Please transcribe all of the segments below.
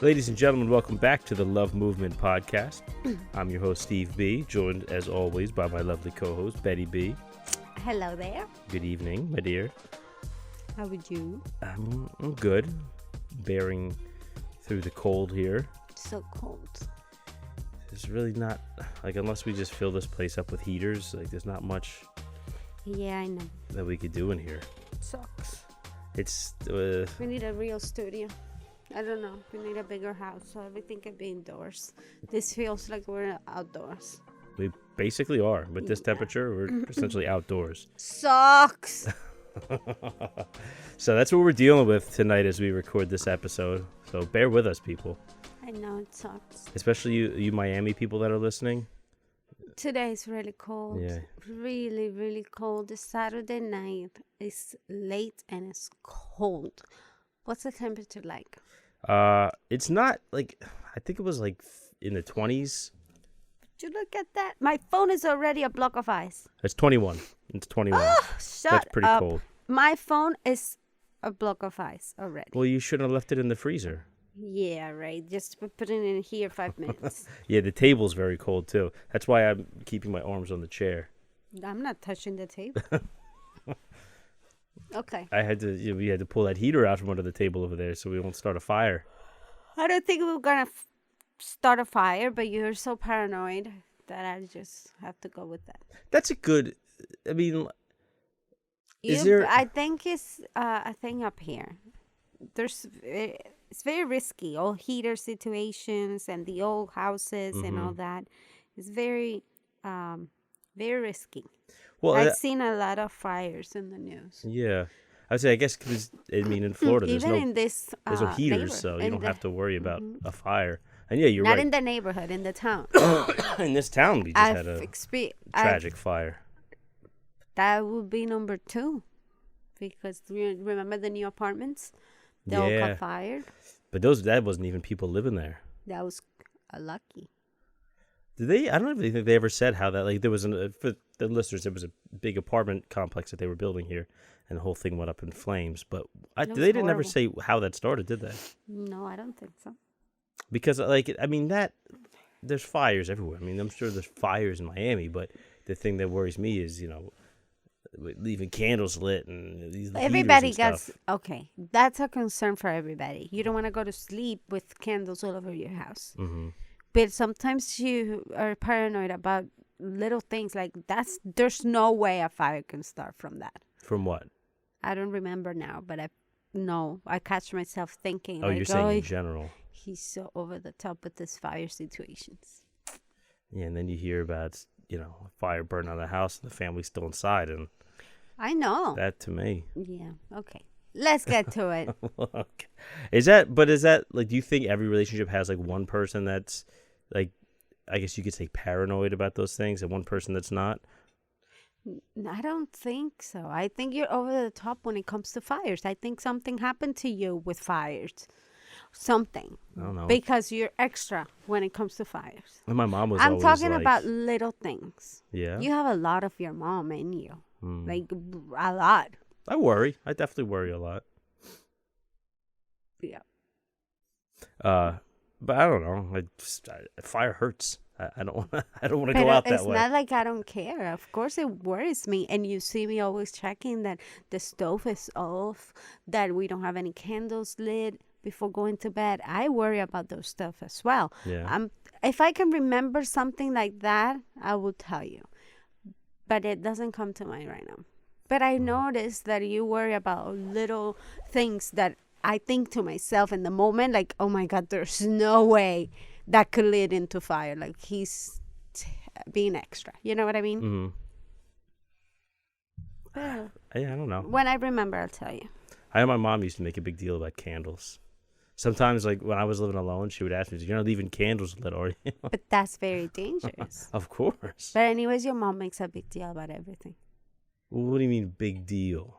Ladies and gentlemen, welcome back to the Love Movement Podcast. I'm your host, Steve B., joined, as always, by my lovely co-host, Betty B. Hello there. Good evening, my dear. How would you? I'm good. Bearing through the cold here. So cold. There's really not, unless we just fill this place up with heaters, there's not much Yeah, I know. that we could do in here. It sucks. It's, We need a real studio. I don't know. We need a bigger house so everything can be indoors. This feels like we're outdoors. we basically are. With this temperature, we're essentially outdoors. Sucks. So that's what we're dealing with tonight as we record this episode. So bear with us, people. I know it sucks. Especially you Miami people that are listening. Today is really cold. Yeah. Really, really cold. It's Saturday night. It's late and it's cold. What's the temperature like? It's not I think it was in the 20s. Did you look at that? My phone is already a block of ice. It's 21. It's 21. Oh, shut That's pretty up. cold. My phone is a block of ice already. Well, you shouldn't have left it in the freezer. Yeah, right. Just put it in here 5 minutes. Yeah, the table's very cold too. That's why I'm keeping my arms on the chair. I'm not touching the table. Okay. We had to pull that heater out from under the table over there so we won't start a fire. I don't think we're going to start a fire, but you're so paranoid that I just have to go with that. That's a good, I mean, is there... I think it's a thing up here. It's very risky. All heater situations and the old houses and all that. It's very, very risky. Well, I've seen a lot of fires in the news. Yeah. I would say, I guess, because, in Florida, there's no heaters, so you don't have to worry about a fire. And yeah, you're Not right. in the neighborhood, in the town. In this town, we just had a tragic fire. That would be number 2. Because remember the new apartments? They all caught fire. But that wasn't even people living there. That was lucky. Did they? I don't even think they ever said how that, there was, for the listeners, there was a big apartment complex that they were building here, and the whole thing went up in flames. But they didn't ever say how that started, did they? No, I don't think so. Because, there's fires everywhere. I mean, I'm sure there's fires in Miami, but the thing that worries me is, leaving candles lit and these Everybody gets okay. That's a concern for everybody. You don't want to go to sleep with candles all over your house. Mm-hmm. But sometimes you are paranoid about little things like that's. There's no way a fire can start from that. From what? I don't remember now, but I catch myself thinking. Oh, you're saying in general. He's so over the top with this fire situations. Yeah, and then you hear about, a fire burning on the house and the family's still inside. And I know. that to me. Yeah, okay. Let's get to it. Okay. Is that, do you think every relationship has, one person that's, I guess you could say paranoid about those things and one person that's not? I don't think so. I think you're over the top when it comes to fires. I think something happened to you with fires. Something. I don't know. Because you're extra when it comes to fires. And my mom was I'm always talking about little things. Yeah? You have a lot of your mom in you. A lot. I worry. I definitely worry a lot. Yeah. But I don't know. Fire hurts. I don't want to go out that way. It's not like I don't care. Of course, it worries me. And you see me always checking that the stove is off, that we don't have any candles lit before going to bed. I worry about those stuff as well. Yeah. If I can remember something like that, I will tell you. But it doesn't come to mind right now. But I noticed that you worry about little things that I think to myself in the moment, like, oh my God, there's no way that could lead into fire. Like, he's being extra. You know what I mean? Mm-hmm. Yeah, I don't know. When I remember, I'll tell you. I know my mom used to make a big deal about candles. Sometimes, when I was living alone, she would ask me, "You're not leaving candles lit, are you?" But that's very dangerous. Of course. But anyways, your mom makes a big deal about everything. What do you mean, big deal?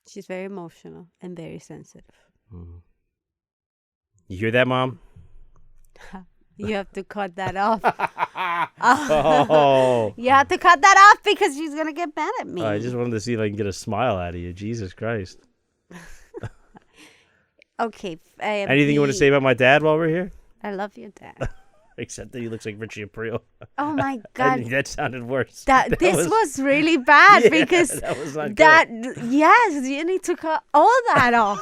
She's very emotional and very sensitive. Mm. You hear that, Mom? You have to cut that off. Oh. You have to cut that off because she's going to get mad at me. I just wanted to see if I can get a smile out of you. Jesus Christ. Okay. Anything you want to say about my dad while we're here? I love your dad. Except that he looks like Richie Aprile. Oh my God. That sounded worse. This was really bad because that was not good. Yes, you need to cut all that off.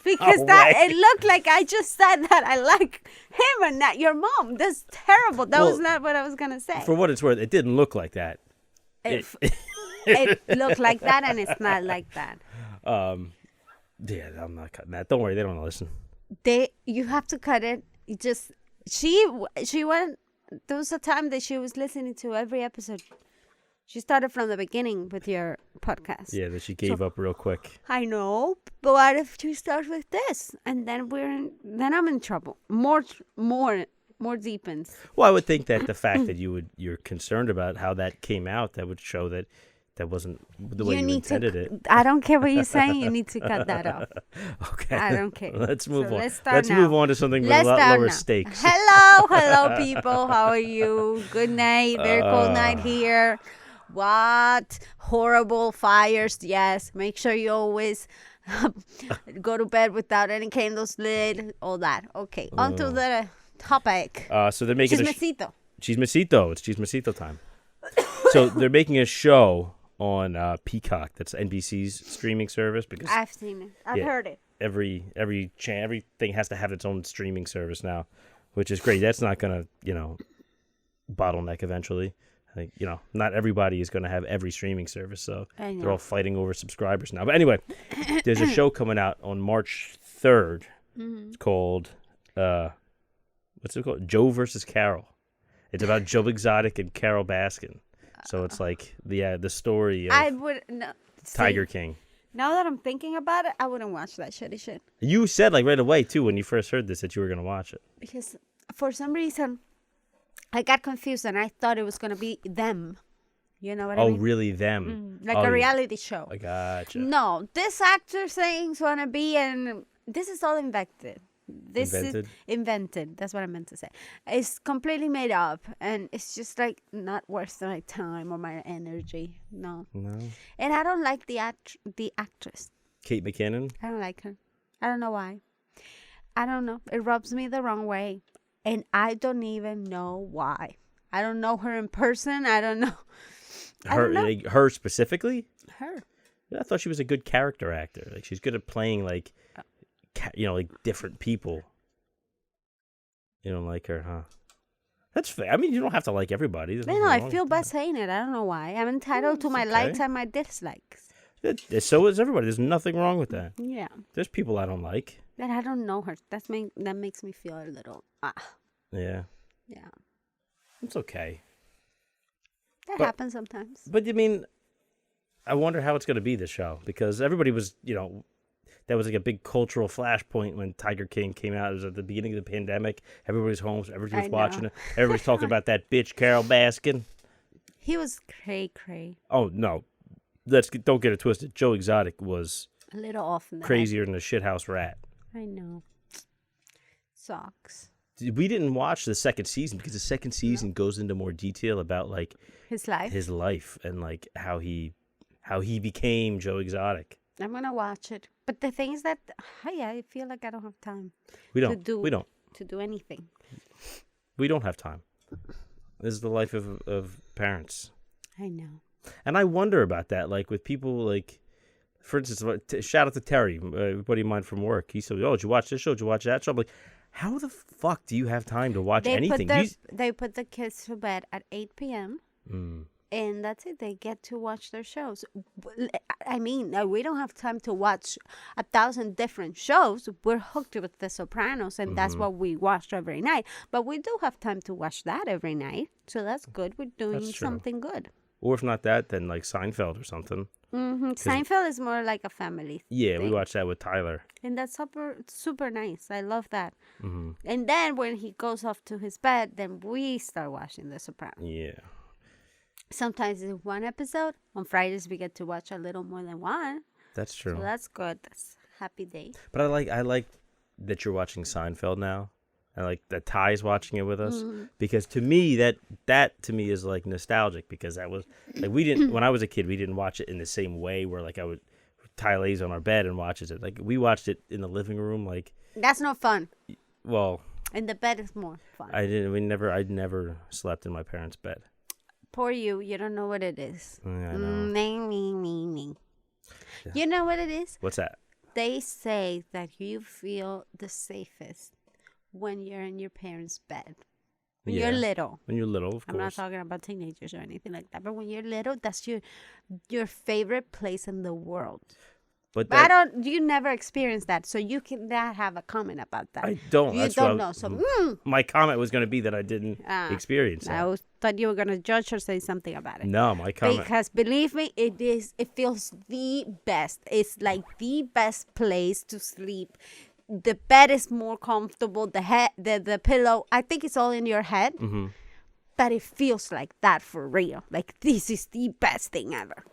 Because it looked like I just said that I like him and not your mom. That's terrible. That was not what I was going to say. For what it's worth, it didn't look like that. It looked like that, and it's not like that. Yeah, I'm not cutting that. Don't worry, they don't want to listen. You have to cut it. She went. There was a time that she was listening to every episode. She started from the beginning with your podcast. Yeah, that she gave up real quick. I know, but what if she starts with this, and then then I'm in trouble. More deepens. Well, I would think that the fact that you're concerned about how that came out, that would show that wasn't the way you intended it. I don't care what you're saying. You need to cut that off. Okay. I don't care. Let's move on. Let's move on to something with a lot lower stakes. Hello, people. How are you? Good night. Very cold night here. What? Horrible fires. Yes. Make sure you always go to bed without any candles lit. All that. Okay. On to the topic. So they're making Chismecito. Chismecito. It's Chismecito time. So they're making a show on Peacock. That's NBC's streaming service. Because I've seen it. I've heard it. Everything has to have its own streaming service now, which is great. That's not gonna bottleneck eventually. Like, not everybody is going to have every streaming service, so they're all fighting over subscribers now. But anyway, there's a show coming out on March 3rd. Mm-hmm. It's called, what's it called? Joe versus Carol. It's about Joe Exotic and Carol Baskin. So it's like the story of Tiger King. Now that I'm thinking about it, I wouldn't watch that shitty shit. You said right away, too, when you first heard this, that you were going to watch it. Because for some reason, I got confused and I thought it was going to be them. You know what I mean? Oh, really, them? Like a reality show. I gotcha. No, this actor things want to be, and this is all invented. This is invented. That's what I meant to say. It's completely made up, and it's just like not worth my time or my energy. No. And I don't like the actress. Kate McKinnon? I don't like her. I don't know why. I don't know. It rubs me the wrong way. And I don't even know why. I don't know her in person. I don't know. Her specifically? Her. I thought she was a good character actor. Like, she's good at playing like different people. You don't like her, huh? That's fair. I mean, you don't have to like everybody. I feel bad saying it. I don't know why. I'm entitled to my likes and my dislikes. So is everybody. There's nothing wrong with that. Yeah. There's people I don't like. But I don't know her. That makes me feel a little. Yeah. Yeah. It's okay. That happens sometimes. But I mean, I wonder how it's going to be this show, because everybody was, that was like a big cultural flashpoint when Tiger King came out. It was at the beginning of the pandemic. Everybody's home. Everybody was watching it. Everybody's talking about that bitch Carol Baskin. He was cray. Oh no, don't get it twisted. Joe Exotic was a little off in the crazier than a shithouse rat. I know. Sucks. We didn't watch the second season because the second season goes into more detail about like his life and like how he became Joe Exotic. I'm gonna watch it, but the thing is that I feel like I don't have time. We don't to do anything. We don't have time. This is the life of parents. I know. And I wonder about that, like with people like. For instance, shout out to Terry, a buddy of mine from work. He said, did you watch this show? Did you watch that show? I'm like, how the fuck do you have time to watch anything? They put the kids to bed at 8 p.m. And that's it. They get to watch their shows. I mean, we don't have time to watch 1,000 different shows. We're hooked with The Sopranos, and that's what we watch every night. But we do have time to watch that every night. So that's good. We're doing something good. Or if not that, then like Seinfeld or something. Mm-hmm. Seinfeld is more like a family thing. We watch that with Tyler. And that's super nice. I love that. Mm-hmm. And then when he goes off to his bed, then we start watching The Sopranos. Yeah. Sometimes it's one episode. On Fridays, we get to watch a little more than one. That's true. So that's good. That's a happy day. But I like that you're watching Seinfeld now. and like that Ty's watching it with us, because to me that to me is like nostalgic, because that was like we didn't when I was a kid, we didn't watch it in the same way where like Ty lays on our bed and watches it. Like we watched it in the living room. Like That's not fun. well, In the bed is more fun. I never slept in my parents' bed. Poor you. You don't know what it is. I know. Me. You know what it is? What's that? They say that you feel the safest when you're in your parents' bed. When you're little. When you're little, of course. I'm not talking about teenagers or anything like that. But when you're little, that's your favorite place in the world. But you never experienced that, so you cannot have a comment about that. I don't. You don't know. So my comment was going to be that I didn't experience that. I thought you were going to judge or say something about it. No, my comment. Because believe me, it feels the best. It's like the best place to sleep. The bed is more comfortable. The pillow, I think it's all in your head. Mm-hmm. But it feels like that for real. Like this is the best thing ever.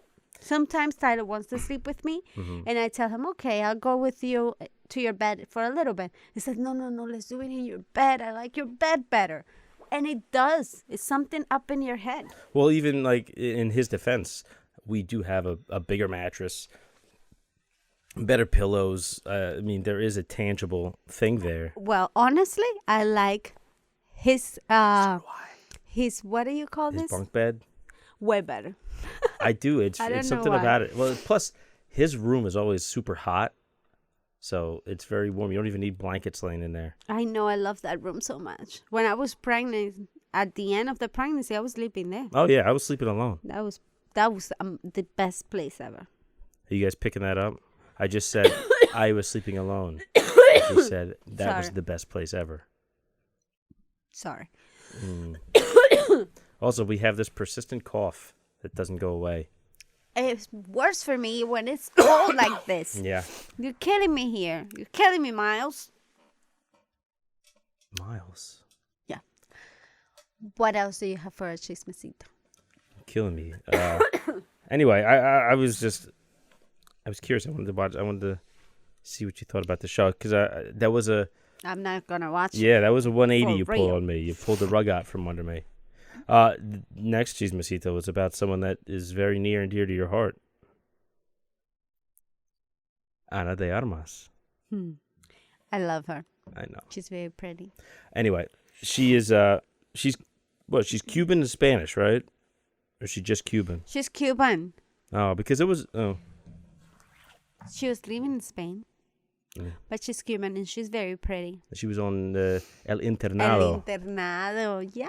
Sometimes Tyler wants to sleep with me, and I tell him, okay, I'll go with you to your bed for a little bit. He said, no, let's do it in your bed. I like your bed better. And it does. It's something up in your head. Well, even like in his defense, we do have a bigger mattress, better pillows. I mean, there is a tangible thing there. Well, honestly, I like his, what do you call this? His bunk bed? Way better. I do. It's something about it. Well, plus his room is always super hot, so it's very warm. You don't even need blankets laying in there. I know. I love that room so much. When I was pregnant, at the end of the pregnancy, I was sleeping there. Oh yeah, I was sleeping alone. That was the best place ever. Are you guys picking that up? I just said I was sleeping alone. You said that was the best place ever. Sorry. Also, we have this persistent cough that doesn't go away. It's worse for me when it's cold like this. Yeah. You're killing me here. You're killing me, Miles. Miles? Yeah. What else do you have for a chismecito? Killing me. Anyway, I was curious. I wanted to see what you thought about the show, because that was a. I'm not gonna watch. Yeah, that was a 180 you real. pulled on me. You pulled the rug out from under me. Next chismecito was about someone that is very near and dear to your heart. Ana de Armas. I love her. I know. She's very pretty. Anyway, she's Cuban and Spanish, right? Or is she just Cuban? She's Cuban. Oh, because it was She was living in Spain. But she's Cuban and she's very pretty. She was on El Internado. El Internado, yeah.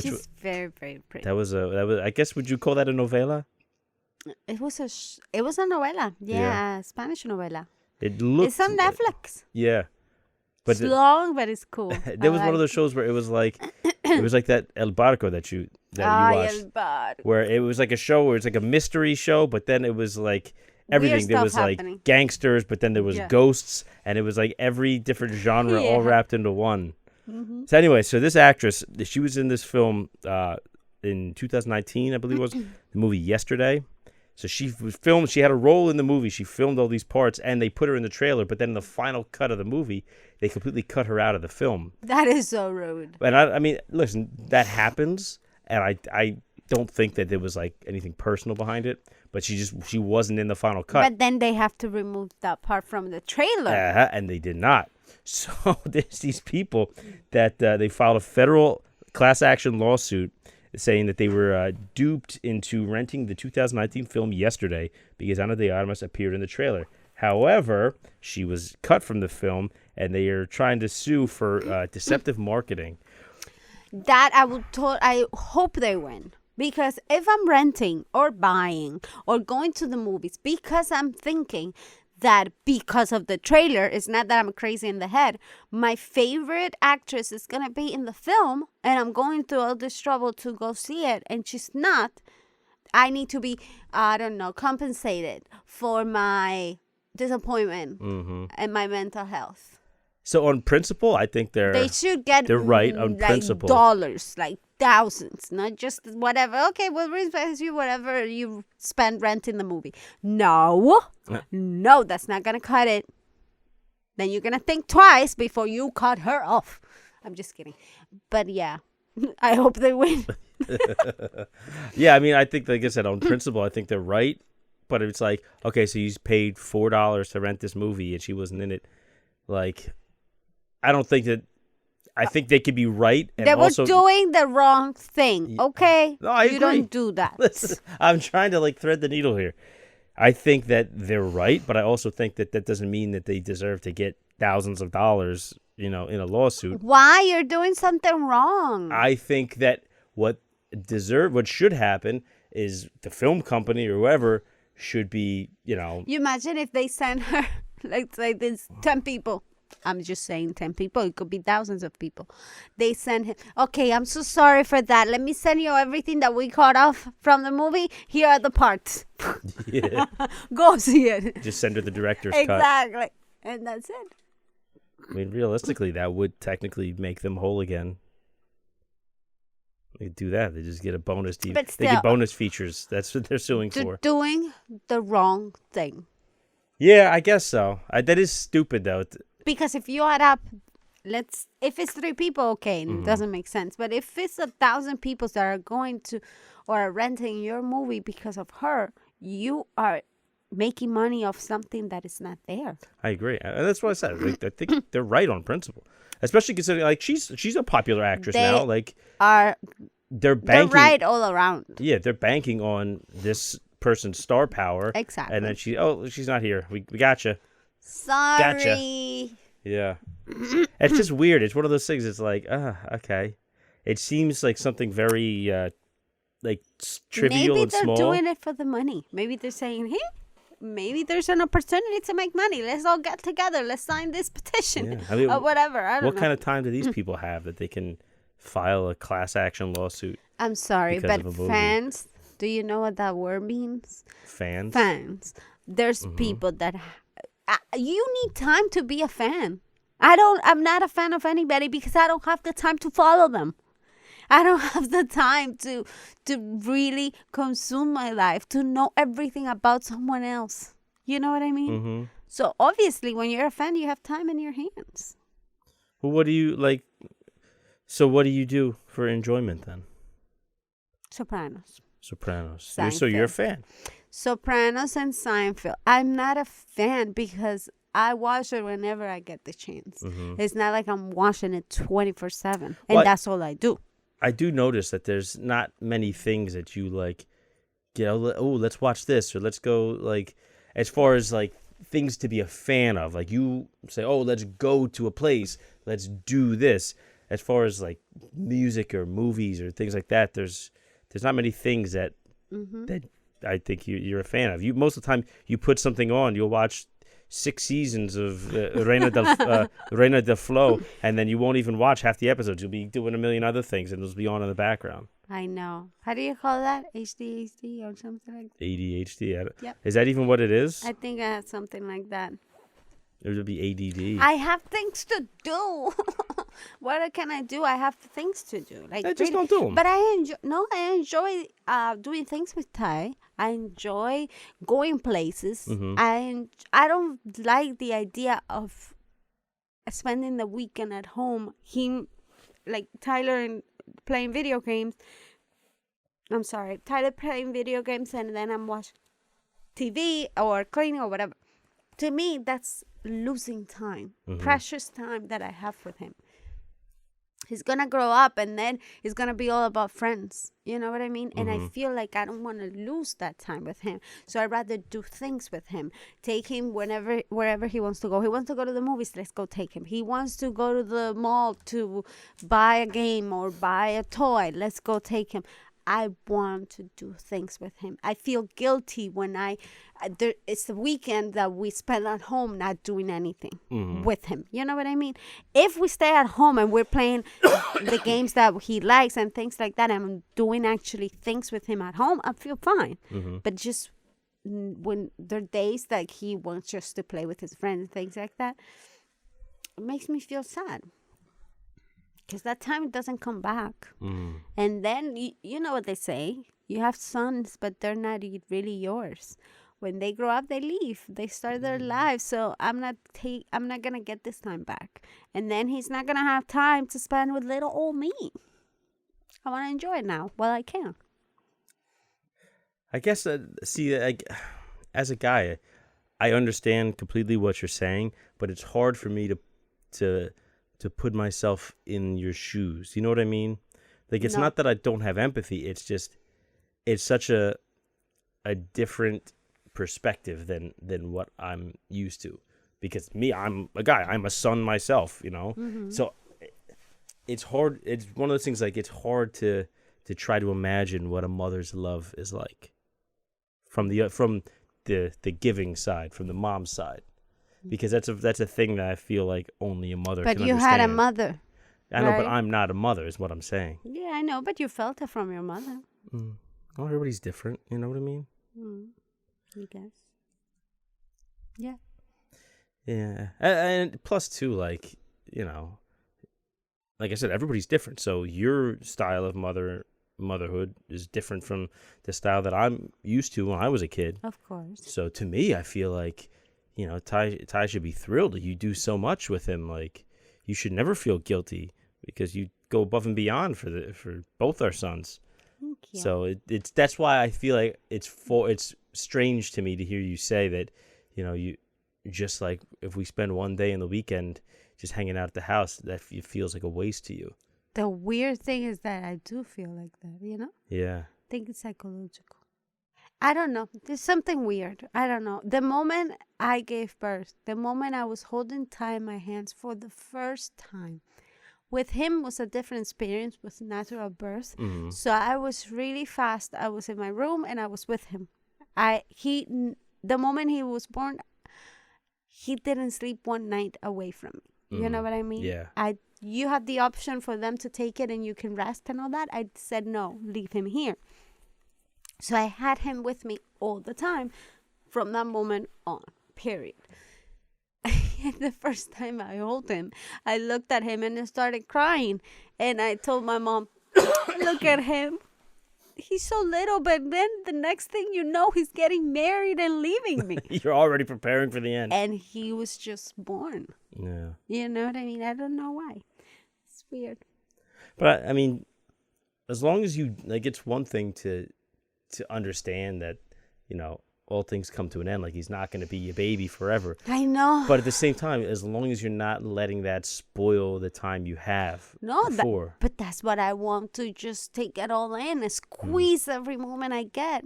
She's very, very pretty. That was I guess, would you call that a novela? It was a novela. Yeah, Spanish novela. It's on Netflix. Yeah. But it's long, but it's cool. There was one of those shows where it was like that El Barco that you watched. El Barco. Where it was like a show where it's like a mystery show, but then it was like everything. There was happening. Like gangsters, but then there was ghosts, and it was like every different genre all wrapped into one. So anyway, so this actress, she was in this film in 2019, I believe it was, the movie Yesterday. So she was filmed, she had a role in the movie, she filmed all these parts, and they put her in the trailer, but then in the final cut of the movie, they completely cut her out of the film. That is so rude. And I mean, listen, that happens, and I don't think that there was like anything personal behind it, but she wasn't in the final cut. But then they have to remove that part from the trailer. And they did not. So there's these people that they filed a federal class action lawsuit saying that they were duped into renting the 2019 film Yesterday because Ana de Armas appeared in the trailer. However, she was cut from the film, and they are trying to sue for deceptive marketing. That I hope they win. Because if I'm renting or buying or going to the movies because I'm thinking that because of the trailer, it's not that I'm crazy in the head, my favorite actress is going to be in the film and I'm going through all this trouble to go see it and she's not, I need to be, compensated for my disappointment and my mental health. So on principle, I think they should get they're right on principle. Dollars, like thousands, not just whatever. Okay, we'll reimburse you whatever you spend renting the movie. No, that's not gonna cut it. Then you're gonna think twice before you cut her off. I'm just kidding. But yeah, I hope they win. Yeah, I mean, I think, like I said, on principle, I think they're right. But it's like, okay, so you paid $4 to rent this movie and she wasn't in it. Like, I don't think that. I think they could be right. And They were also, doing the wrong thing. Okay, no, I you agree. don't do that. Listen, I'm trying to like thread the needle here. I think that they're right, but I also think that that doesn't mean that they deserve to get thousands of dollars, in a lawsuit. Why you're doing something wrong? I think that what should happen is the film company or whoever should be, You imagine if they send her, let's say there's 10 people. I'm just saying 10 people. It could be thousands of people. They send him, okay, I'm so sorry for that. Let me send you everything that we cut off from the movie. Here are the parts. Yeah. Go see it. Just send her the director's cut. Exactly. And that's it. I mean, realistically, that would technically make them whole again. They do that. They just get a bonus. But They get bonus features. That's what they're suing They're for. doing the wrong thing. Yeah, I guess so. That is stupid, though. Because if you add up, if it's 3 people, okay, it doesn't make sense. But if it's 1,000 people that are going to or are renting your movie because of her, you are making money off something that is not there. I agree. And that's what I said. Like, I think they're right on principle. Especially considering, like, she's a popular actress now. Like, they're banking. They're right all around. Yeah, they're banking on this person's star power. Exactly. And then she's not here. We gotcha. Sorry. Gotcha. Yeah. It's just weird. It's one of those things. It's like, okay. It seems like something very, trivial and small. Maybe they're doing it for the money. Maybe they're saying, hey, maybe there's an opportunity to make money. Let's all get together. Let's sign this petition. Yeah. I mean, or whatever. I don't know. What kind of time do these people have that they can file a class action lawsuit? I'm sorry, but fans, do you know what that word means? Fans? Fans. There's people that... you need time to be a fan. I'm not a fan of anybody because I don't have the time to follow them. I don't have the time to really consume my life, to know everything about someone else. You know what I mean? Mm-hmm. So obviously when you're a fan, you have time in your hands. Well, what do you like? So what do you do for enjoyment then? Sopranos. So you're a fan. Sopranos and Seinfeld. I'm not a fan because I watch it whenever I get the chance. Mm-hmm. It's not like I'm watching it 24/7, and that's all I do. I do notice that there's not many things that you like. Let's watch this, or let's go. Like, as far as like things to be a fan of, like you say, let's go to a place, let's do this. As far as like music or movies or things like that, there's not many things that that I think you're a fan of. Most of the time, you put something on, you'll watch 6 seasons of Reina del Flow, and then you won't even watch half the episodes. You'll be doing a million other things, and they'll be on in the background. I know. How do you call that? ADHD or something like that? ADHD. Yep. Is that even what it is? I think I have something like that. It would be ADD. I have things to do. What can I do? I have things to do. Like, just don't do them. But I enjoy doing things with Ty. I enjoy going places. Mm-hmm. I don't like the idea of spending the weekend at home. Tyler and playing video games. I'm sorry, Tyler playing video games, and then I'm watching TV or cleaning or whatever. To me, that's losing time, precious time that I have with him. He's going to grow up and then it's going to be all about friends. You know what I mean? And I feel like I don't want to lose that time with him. So I'd rather do things with him. Take him wherever he wants to go. He wants to go to the movies. Let's go take him. He wants to go to the mall to buy a game or buy a toy. Let's go take him. I want to do things with him. I feel guilty when it's the weekend that we spend at home not doing anything with him. You know what I mean? If we stay at home and we're playing the games that he likes and things like that, and I'm doing actually things with him at home, I feel fine. But just when there are days that he wants just to play with his friends and things like that, it makes me feel sad. Because that time doesn't come back. And then, you know what they say. You have sons, but they're not really yours. When they grow up, they leave. They start their lives. So I'm not gonna get this time back. And then he's not gonna have time to spend with little old me. I want to enjoy it now while I can. I guess, as a guy, I understand completely what you're saying, but it's hard for me to put myself in your shoes. You know what I mean? Like, it's not that I don't have empathy. It's just, it's such a different perspective than what I'm used to. Because me, I'm a guy. I'm a son myself, you know? Mm-hmm. So it's hard. It's one of those things, like, it's hard to try to imagine what a mother's love is like from the giving side, from the mom's side. Because that's a thing that I feel like only a mother can understand. But you had a mother. I know, but I'm not a mother, is what I'm saying. Yeah, I know, but you felt it from your mother. Well, everybody's different, you know what I mean? I guess. Yeah. Yeah. And plus, too, like, you know, like I said, everybody's different. So your style of motherhood is different from the style that I'm used to when I was a kid. Of course. So to me, I feel like, you know, Ty should be thrilled. You do so much with him. Like, you should never feel guilty because you go above and beyond for both our sons. Thank you. So that's why I feel like it's strange to me to hear you say that, you know, you just, like, if we spend one day in the weekend just hanging out at the house, that it feels like a waste to you. The weird thing is that I do feel like that, you know? Yeah. I think it's psychological. I don't know. There's something weird. I don't know. The moment I gave birth, the moment I was holding Ty in my hands for the first time, with him was a different experience with natural birth. Mm-hmm. So I was really fast. I was in my room and I was with him. The moment he was born, he didn't sleep one night away from me. You know what I mean? Yeah. You had the option for them to take it and you can rest and all that. I said, no, leave him here. So I had him with me all the time from that moment on, period. And the first time I held him, I looked at him and I started crying. And I told my mom, look at him. He's so little, but then the next thing you know, he's getting married and leaving me. You're already preparing for the end. And he was just born. Yeah. You know what I mean? I don't know why. It's weird. But, I mean, as long as you, like, it's one thing to understand that, you know, all things come to an end. Like, he's not going to be your baby forever. I know. But at the same time, as long as you're not letting that spoil the time you have before. But that's what I want, to just take it all in and squeeze every moment I get.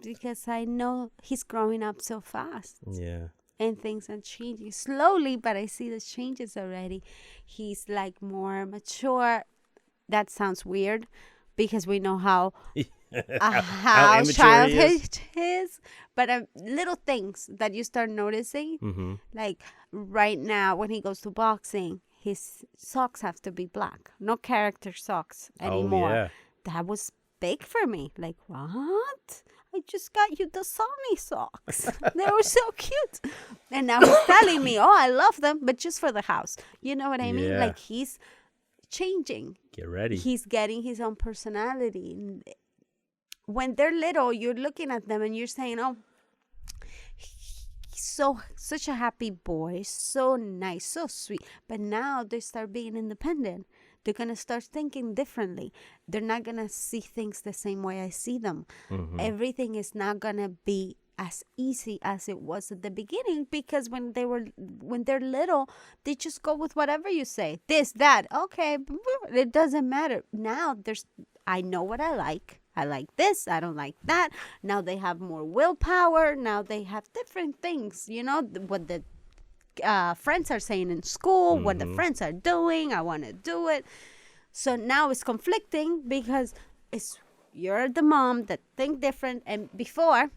Because I know he's growing up so fast. Yeah. And things are changing slowly, but I see the changes already. He's, like, more mature. That sounds weird because we know how childhood is. But little things that you start noticing, like right now when he goes to boxing, his socks have to be black, no character socks anymore. Oh, yeah. That was big for me. Like, what? I just got you the Sony socks. They were so cute. And now he's telling me, oh, I love them, but just for the house. You know what I mean? Like, he's changing. Get ready. He's getting his own personality. When they're little, you're looking at them and you're saying, oh, he's such a happy boy, so nice, so sweet. But now they start being independent. They're going to start thinking differently. They're not going to see things the same way I see them. Mm-hmm. Everything is not going to be as easy as it was at the beginning, because when they're little, they just go with whatever you say. This, that, okay, it doesn't matter. Now I know what I like. I like this. I don't like that. Now they have more willpower. Now they have different things. You know, what the friends are saying in school, what the friends are doing. I want to do it. So now it's conflicting because you're the mom that think different. And before,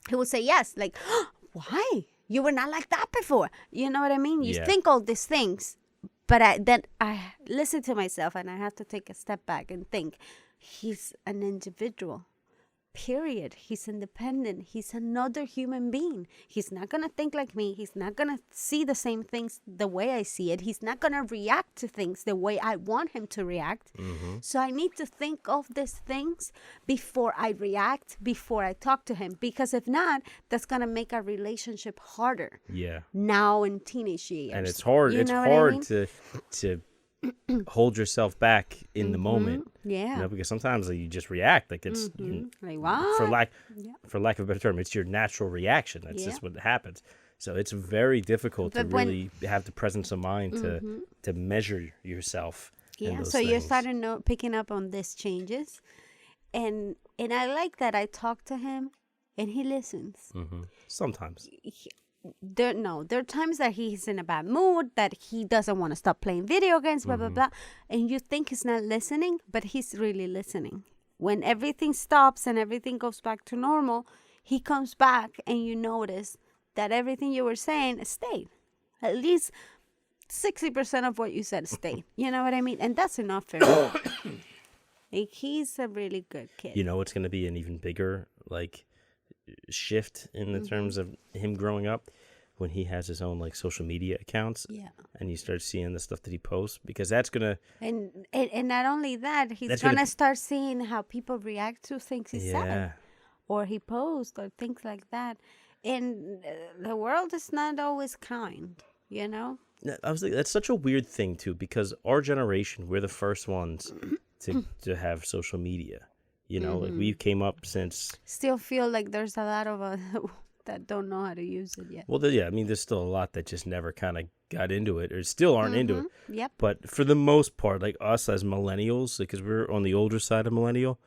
he would say yes. Like, oh, why? You were not like that before. You know what I mean? You think all these things. But then I listen to myself and I have to take a step back and think, he's an individual. Period. He's independent. He's another human being. He's not going to think like me. He's not going to see the same things the way I see it. He's not going to react to things the way I want him to react. So I need to think of these things before I react, before I talk to him. Because if not, that's going to make our relationship harder. Yeah. Now in teenage years. And it's hard. You It's know what I hard mean? to hold yourself back in the moment. Yeah. You know, because sometimes like, you just react like it's Like, what? for lack of a better term, it's your natural reaction. That's just what happens. So it's very difficult to really have the presence of mind to measure yourself. Yeah. So you started picking up on these changes, and I like that I talk to him, and he listens. Sometimes. There are times that he's in a bad mood, that he doesn't want to stop playing video games, blah blah blah, and you think he's not listening, but he's really listening. When everything stops and everything goes back to normal, he comes back, and you notice that everything you were saying stayed. At least 60% of what you said stayed. You know what I mean? And that's enough for me. Like, he's a really good kid. You know, it's going to be an even bigger like shift in the terms of him growing up when he has his own like social media accounts. Yeah. And you start seeing the stuff that he posts, because that's gonna and not only that, he's gonna start seeing how people react to things he said or he posts or things like that. And the world is not always kind, you know. I was like, that's such a weird thing too, because our generation, we're the first ones to have social media. You know, like we came up since. Still feel like there's a lot of us that don't know how to use it yet. Well, yeah, I mean, there's still a lot that just never kind of got into it or still aren't into it. Yep. But for the most part, like us as millennials, because we're on the older side of millennial,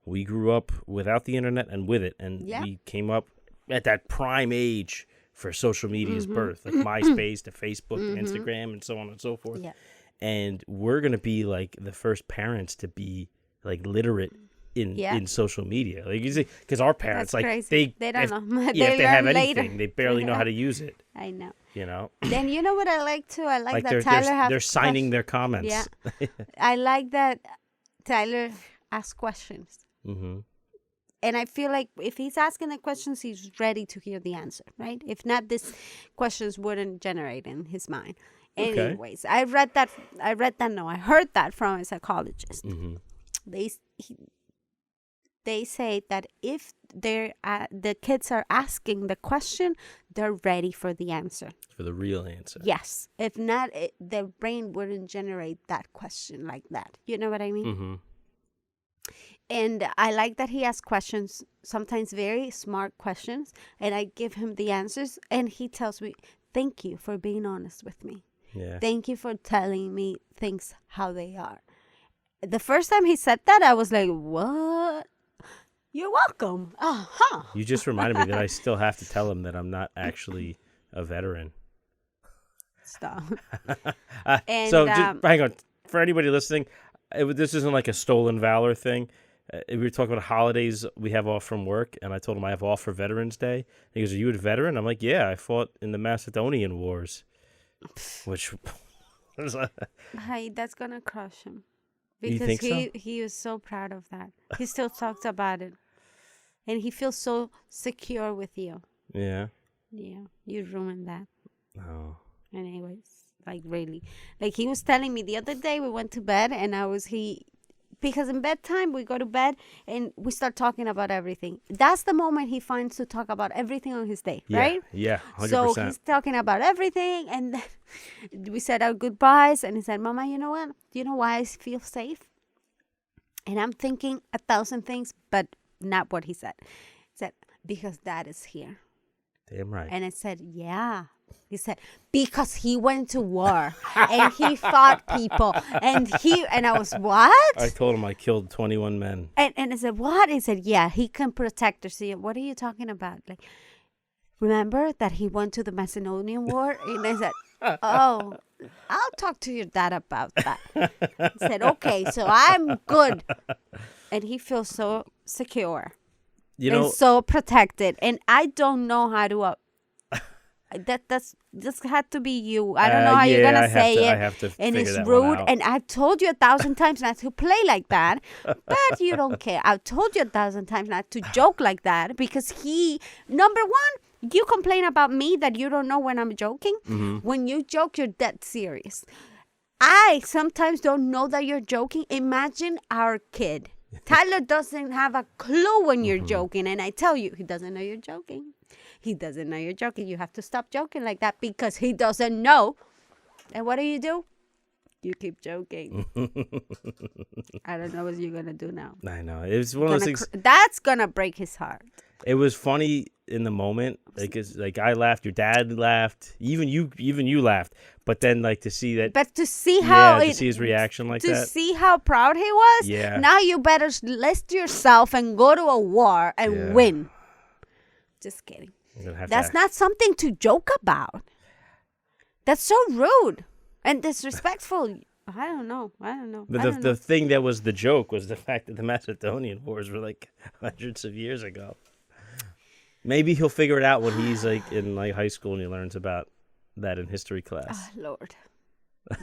we grew up without the internet and with it. And we came up at that prime age for social media's birth, like MySpace to Facebook to Instagram and so on and so forth. Yeah. And we're going to be like the first parents to be like literate in social media, like you see, because our parents, that's like crazy. They don't know. If they have anything, later. they barely know how to use it. I know. You know. Then you know what I like too? I like that they're signing their comments. Yeah. I like that Tyler asks questions. And I feel like if he's asking the questions, he's ready to hear the answer, right? If not, these questions wouldn't generate in his mind. Anyways, I heard that from a psychologist. They say that if the kids are asking the question, they're ready for the answer. For the real answer. Yes. If not, their brain wouldn't generate that question like that. You know what I mean? And I like that he asks questions, sometimes very smart questions, and I give him the answers, and he tells me, thank you for being honest with me. Yeah. Thank you for telling me things how they are. The first time he said that, I was like, what? You're welcome. You just reminded me that I still have to tell him that I'm not actually a veteran. Stop. So just hang on. For anybody listening, this isn't like a stolen valor thing. We were talking about holidays we have off from work, and I told him I have off for Veterans Day. He goes, are you a veteran? I'm like, yeah, I fought in the Macedonian Wars. Which... Hey, that's going to crush him. You Because think he was so proud of that. He still talks about it. And he feels so secure with you. Yeah. Yeah. You ruined that. Oh. Anyways, like really. Like he was telling me the other day we went to bed and because in bedtime we go to bed and we start talking about everything. That's the moment he finds to talk about everything on his day, right? Yeah, 100%. So he's talking about everything, and then we said our goodbyes, and he said, Mama, you know what? Do you know why I feel safe? And I'm thinking 1,000 things, but not what he said. He said, because Dad is here. Damn right. And I said, yeah. He said, because he went to war and he fought people and I was, what? I told him I killed 21 men. And I said, what? He said, yeah, he can protect us. So what are you talking about? Like, remember that he went to the Macedonian War? And I said, oh, I'll talk to your dad about that. He said, okay, so I'm good. And he feels so secure. And so protected. And I don't know how to That's just had to be you. I don't know how you're gonna say it. I have to and figure it's that rude. one out. And I've told you 1,000 times not to play like that, but you don't care. I've told you 1,000 times not to joke like that because number one, you complain about me that you don't know when I'm joking. When you joke, you're dead serious. I sometimes don't know that you're joking. Imagine our kid. Tyler doesn't have a clue when you're joking, and I tell you, he doesn't know you're joking. He doesn't know you're joking. You have to stop joking like that because he doesn't know. And what do? You keep joking. I don't know what you're going to do now. I know. It was one of those things. That's going to break his heart. It was funny in the moment. Like I laughed. Your dad laughed. Even you laughed. But then to see that. But to see how. To see his reaction like that. To see how proud he was. Yeah. Now you better list yourself and go to a war and win. Just kidding. That's not something to joke about. That's so rude and disrespectful. I don't know. But the thing that was the joke was the fact that the Macedonian wars were hundreds of years ago. Maybe he'll figure it out when he's in high school and he learns about that in history class. Oh,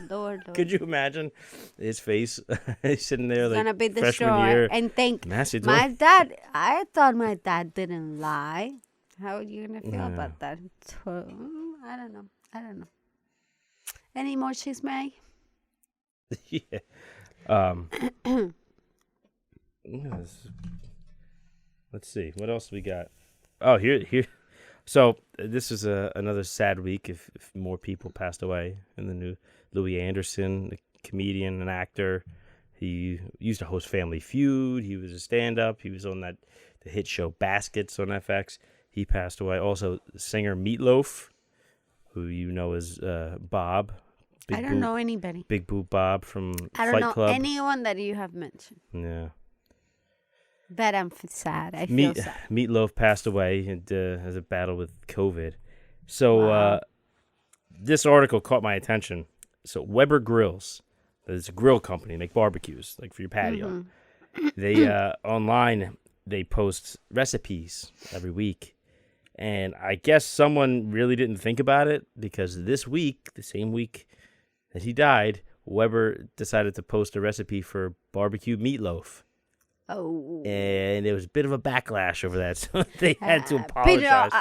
Lord. Could you imagine his face? He's sitting there gonna be freshman year and think, Macedonian. my dad. I thought my dad didn't lie. How are you gonna feel about that? I don't know. Any more chisme? Yeah. Let's see. What else we got? Oh, here. So this is another sad week. If more people passed away in the new Louis Anderson, the comedian and actor. He used to host Family Feud. He was a stand-up. He was on the hit show Baskets on FX. He passed away. Also, singer Meatloaf, who you know as Bob. I don't know anybody. Big Boot Bob from Fight Club. I don't know anyone that you have mentioned. Yeah. But I'm sad. I feel sad. Meatloaf passed away and has a battle with COVID. So this article caught my attention. So Weber Grills, it's a grill company, they make barbecues for your patio. They online they post recipes every week. And I guess someone really didn't think about it because this week, the same week that he died, Weber decided to post a recipe for barbecue meatloaf. Oh. And there was a bit of a backlash over that, so they had to apologize.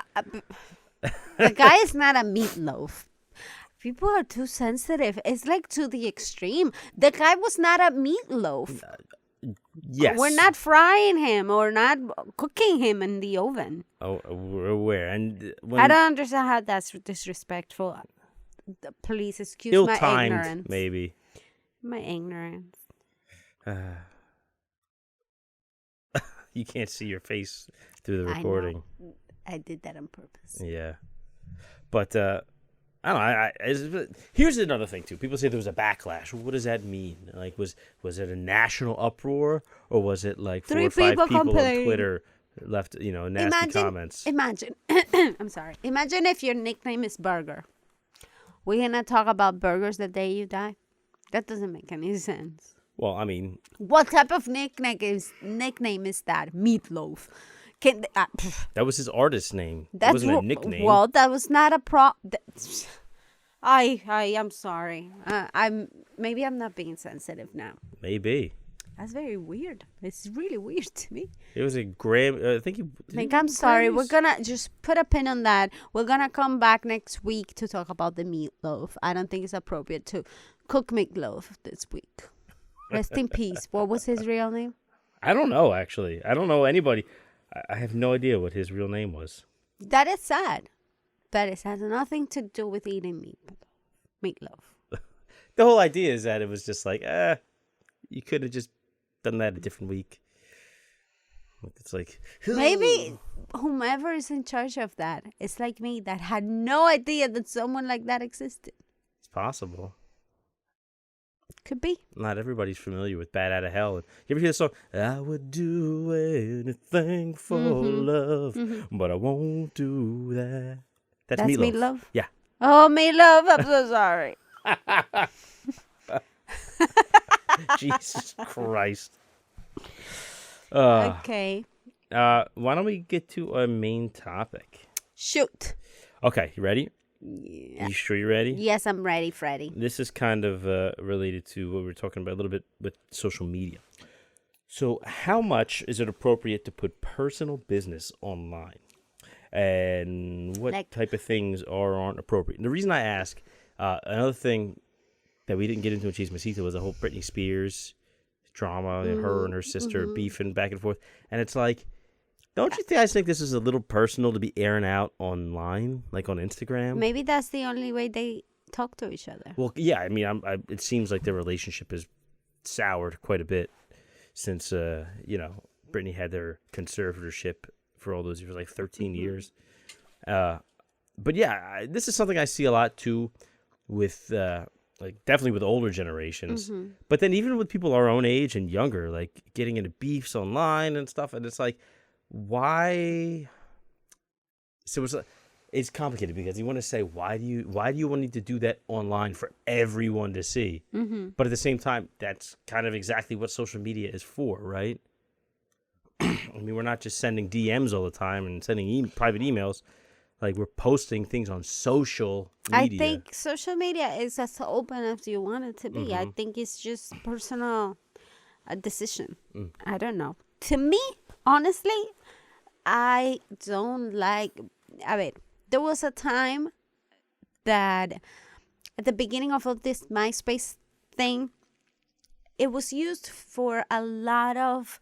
The guy is not a meatloaf. People are too sensitive. It's to the extreme. The guy was not a meatloaf. Yes. We're not frying him or not cooking him in the oven. Oh, we're aware. And I don't understand how that's disrespectful. Please excuse my ignorance. Maybe. My ignorance. You can't see your face through the recording. I did that on purpose. Yeah. But I don't know. Here's another thing too. People say there was a backlash. What does that mean? Was it a national uproar, or was it 4 or 5 people on Twitter left nasty comments? Imagine. I'm sorry. Imagine if your nickname is Burger. We're gonna talk about burgers the day you die. That doesn't make any sense. Well, I mean, what type of nickname is that? Meatloaf. That was his artist name. That wasn't a nickname. Well, that was not a I'm sorry. Maybe I'm not being sensitive now. Maybe. That's very weird. It's really weird to me. It was a Grammy. I think you. I'm sorry. We're gonna just put a pin on that. We're gonna come back next week to talk about the meatloaf. I don't think it's appropriate to cook meatloaf this week. Rest in peace. What was his real name? I don't know. Actually, I don't know anybody. I have no idea what his real name was. That is sad. But it has nothing to do with eating meatloaf. The whole idea is that it was just you could have just done that a different week. It's maybe whomever is in charge of that is like me that had no idea that someone like that existed. It's possible. Could be. Not everybody's familiar with Bat Out of Hell. You ever hear the song, I would do anything for love, but I won't do that. That's Meatloaf. Meatloaf? Yeah. Oh, Meatloaf, I'm so sorry. Jesus Christ. Okay. Why don't we get to our main topic? Shoot. Okay, you ready? Yeah. You sure you're ready? Yes, I'm ready, Freddie. This is kind of related to what we were talking about a little bit with social media. So, how much is it appropriate to put personal business online? And what type of things are or aren't appropriate? And the reason I ask, another thing that we didn't get into in Chismecito was the whole Britney Spears drama, and her and her sister beefing back and forth. And it's like, don't you think this is a little personal to be airing out online, like on Instagram? Maybe that's the only way they talk to each other. Well, yeah, I mean, it seems like their relationship has soured quite a bit since, Britney had their conservatorship for all those years, like 13 years. But yeah, this is something I see a lot too with, definitely with older generations. But then even with people our own age and younger, like getting into beefs online and stuff. And it's like, why? So it's complicated because you want to say, why do you want to do that online for everyone to see? But at the same time, that's kind of exactly what social media is for, right? I mean, we're not just sending DMs all the time and sending private emails. Like, we're posting things on social media. I think social media is as open as you want it to be. I think it's just personal decision. I don't know. To me, honestly, I don't like... I mean, there was a time that at the beginning of all this MySpace thing, it was used for a lot of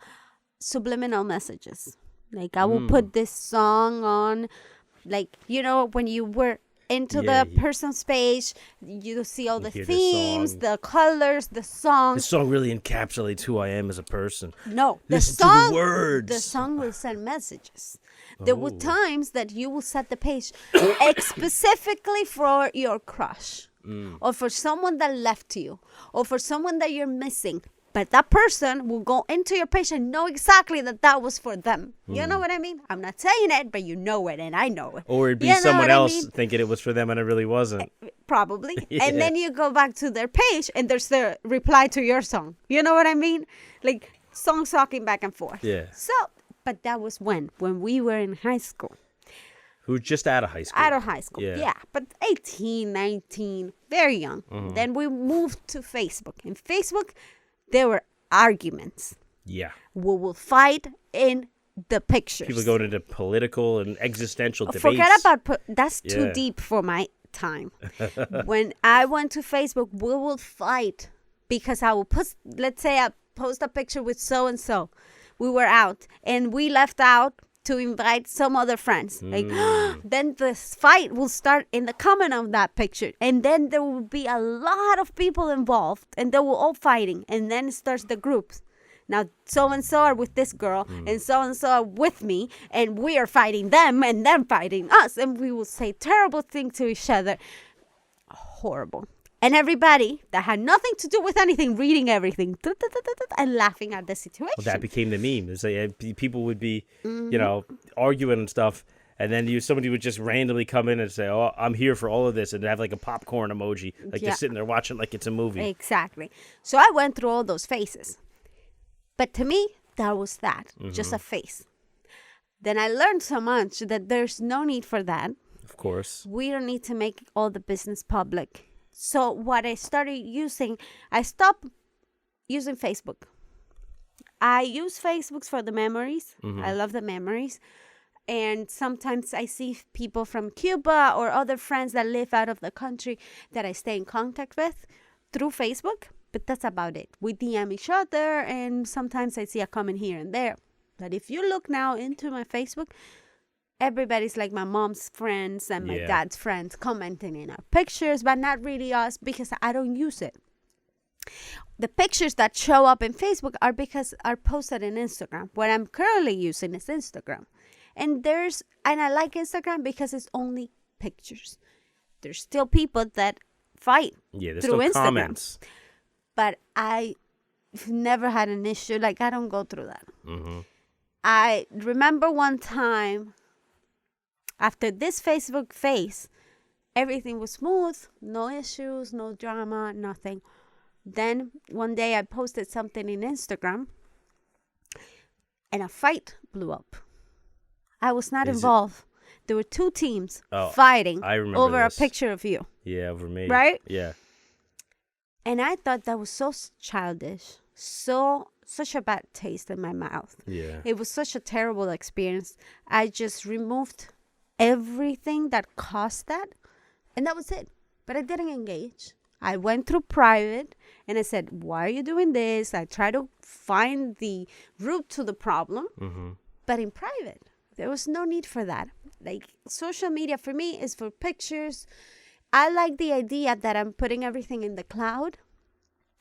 subliminal messages. Like, I will put this song on, like, when you were into the person's page, you see all the themes, the colors, the songs. This song really encapsulates who I am as a person. No, Listen to the words. The song will send messages. There were times that you will set the page specifically for your crush, or for someone that left you, or for someone that you're missing. But that person will go into your page and know exactly that was for them. You know what I mean? I'm not saying it, but you know it, and I know it. Or it'd be someone else thinking it was for them, and it really wasn't. Probably. And then you go back to their page, and there's the reply to your song. You know what I mean? Like, songs talking back and forth. Yeah. So, but that was when we were in high school. Who were just out of high school. Out of high school, yeah. But 18, 19, very young. Then we moved to Facebook. In Facebook, there were arguments. Yeah. We will fight in the pictures. People going into political and existential debates. Forget about... that's too deep for my time. When I went to Facebook, we will fight because I will post... Let's say I post a picture with so-and-so. We were out and we left out to invite some other friends. Like, then the fight will start in the comment of that picture. And then there will be a lot of people involved. And they will all fighting. And then it starts the groups. Now, so-and-so are with this girl. And so-and-so are with me. And we are fighting them. And them fighting us. And we will say terrible things to each other. Horrible. And everybody that had nothing to do with anything, reading everything and laughing at the situation. Well, that became the meme. It's like, people would be, arguing and stuff. And then somebody would just randomly come in and say, oh, I'm here for all of this. And have like a popcorn emoji. Like they're sitting there watching like it's a movie. Exactly. So I went through all those phases. But to me, that was that. Just a phase. Then I learned so much that there's no need for that. Of course. We don't need to make all the business public. So what I started using, I stopped using Facebook. I use Facebook for the memories. I love the memories. And sometimes I see people from Cuba or other friends that live out of the country that I stay in contact with through Facebook. But that's about it. We DM each other and sometimes I see a comment here and there. But if you look now into my Facebook, everybody's like my mom's friends and my dad's friends commenting in our pictures, but not really us because I don't use it. The pictures that show up in Facebook are posted in Instagram. What I'm currently using is Instagram. And I like Instagram because it's only pictures. There's still people that fight there's through still Instagram. Comments. But I've never had an issue. Like, I don't go through that. I remember one time, after this Facebook phase, everything was smooth, no issues, no drama, nothing. Then one day I posted something in Instagram and a fight blew up. I was not involved. There were two teams Oh, fighting I remember over this. a picture of you. Yeah, over me. Right? Yeah. And I thought that was so childish, such a bad taste in my mouth. Yeah. It was such a terrible experience. I just removed everything that caused that, and that was it. But I didn't engage. I went through private, and I said, why are you doing this? I tried to find the root to the problem, but in private. There was no need for that. Like, social media for me is for pictures. I like the idea that I'm putting everything in the cloud.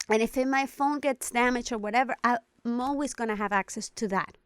And if my phone gets damaged or whatever, I'm always going to have access to that.